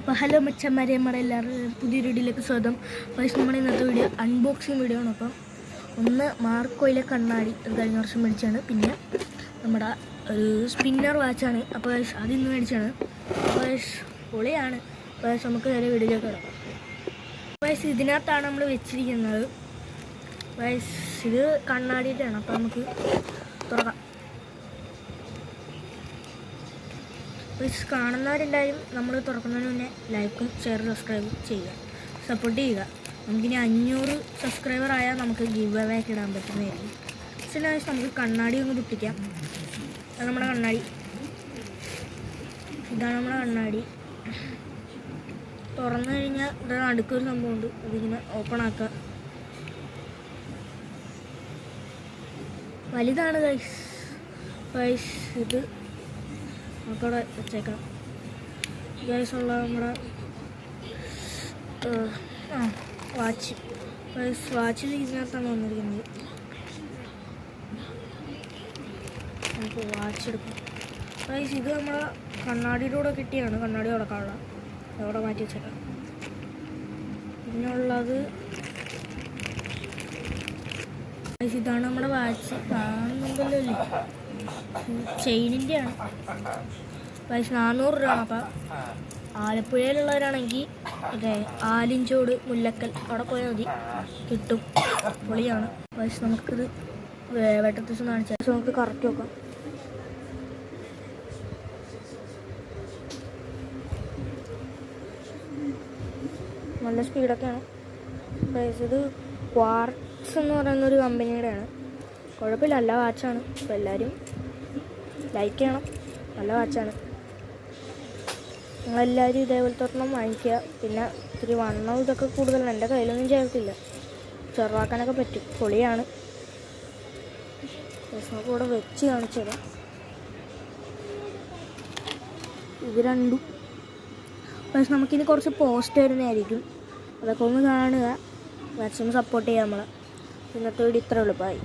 അപ്പോൾ ഹലോ മച്ചന്മാരെ, നമ്മുടെ എല്ലാവരും പുതിയൊരു വീഡിയോയിലേക്ക് സ്വാഗതം. പക്ഷേ നമ്മുടെ ഇന്നത്തെ വീഡിയോ അൺബോക്സിങ് വീഡിയോ ആണ്. അപ്പം ഒന്ന് മാർക്കോയിലെ കണ്ണാടി കഴിഞ്ഞ വർഷം മേടിച്ചാണ്. പിന്നെ നമ്മുടെ ഒരു സ്പിന്നർ വാച്ചാണ്. അപ്പോൾ അതിന്ന് മേടിച്ചാണ്. അപ്പോൾ പൊളിയാണ്. അപ്പോൾ നമുക്ക് നേരെ വീഡിയോയിലേക്ക് ഇടാം. അപ്പോൾ ഇതിനകത്താണ് നമ്മൾ വെച്ചിരിക്കുന്നത്. ഇത് കണ്ണാടിയിട്ടാണ്. അപ്പോൾ നമുക്ക് തുറക്കാം. കാണുന്നവരെല്ലാവരും നമ്മൾ തുറക്കുന്നതിന് മുന്നേ ലൈക്കും ഷെയറും സബ്സ്ക്രൈബും ചെയ്യുക, സപ്പോർട്ട് ചെയ്യുക. നമുക്കിനി 500 സബ്സ്ക്രൈബർ ആയാൽ നമുക്ക് ഗിവ് അവേ ഒക്കെ ഇടാൻ പറ്റുന്നതായിരിക്കും. ചില നമുക്ക് കണ്ണാടി ഒന്ന് പൊട്ടിക്കാം. അത് നമ്മുടെ കണ്ണാടി. ഇതാണ് നമ്മുടെ കണ്ണാടി. തുറന്നു കഴിഞ്ഞാൽ ഇവിടെ നടുക്കൊരു സംഭവമുണ്ട്. അതിങ്ങനെ ഓപ്പൺ ആക്കുക. വലുതാണ് ഗൈസ്. ഇത് നമുക്കവിടെ വെച്ചേക്കാം. ഗൈസുള്ള നമ്മുടെ വാച്ച് ഇതിനകത്താണ് വന്നിരിക്കുന്നത്. നമുക്ക് വാച്ച് എടുക്കാം. ഗൈസ് ഇത് നമ്മളെ കണ്ണാടിയുടെ കൂടെ കിട്ടിയാണ്. കണ്ണാടി തുറക്കാനുള്ള അവിടെ മാറ്റി വെച്ചേക്കാം. പിന്നുള്ളത് ഗൈസ് ഇതാണ് നമ്മുടെ വാച്ച്. കാണുന്നുണ്ടല്ലോ അല്ലേ, ചെയിനിൻ്റെയാണ്. പൈസ 400 രൂപയാണ്. അപ്പം ആലപ്പുഴയിലുള്ളവരാണെങ്കിൽ അതെ ആലിഞ്ചോട് മുല്ലക്കൽ അവിടെ പോയാൽ മതി, കിട്ടും. പൊളിയാണ്. പൈസ നമുക്കിത് വെട്ടത്തെ ദിവസം കാണിച്ചാൽ നമുക്ക് കറക്റ്റ് നോക്കാം. നല്ല സ്പീഡൊക്കെയാണ്. പൈസ ഇത് ക്വാർട്സ് എന്ന് പറയുന്നൊരു കമ്പനിയുടെയാണ്. കുഴപ്പമില്ല, നല്ല വാച്ചാണ്. അപ്പോൾ എല്ലാവരും ലൈക്ക് ചെയ്യണം. നല്ല വാച്ചാണ്. നിങ്ങളെല്ലാവരും ഇതേപോലത്തെ ഒരെണ്ണം വാങ്ങിക്കുക. പിന്നെ ഇത്തിരി വണ്ണം ഇതൊക്കെ കൂടുതലാണ്. എൻ്റെ കയ്യിലൊന്നും ചേർത്തില്ല, ചെറുവാക്കാനൊക്കെ പറ്റും. പൊളിയാണ്. നമുക്ക് ഇവിടെ വെച്ച് കാണിച്ചത് ഇത് രണ്ടും. പക്ഷെ നമുക്കിനി കുറച്ച് പോസ്റ്റ് വരുന്നതായിരിക്കും. അതൊക്കെ ഒന്ന് കാണുക, മാക്സിമം സപ്പോർട്ട് ചെയ്യുക നമ്മളെ. ഇന്നത്തെ വീഡിയോ ഇത്രേ ഉള്ളൂ. ബൈ.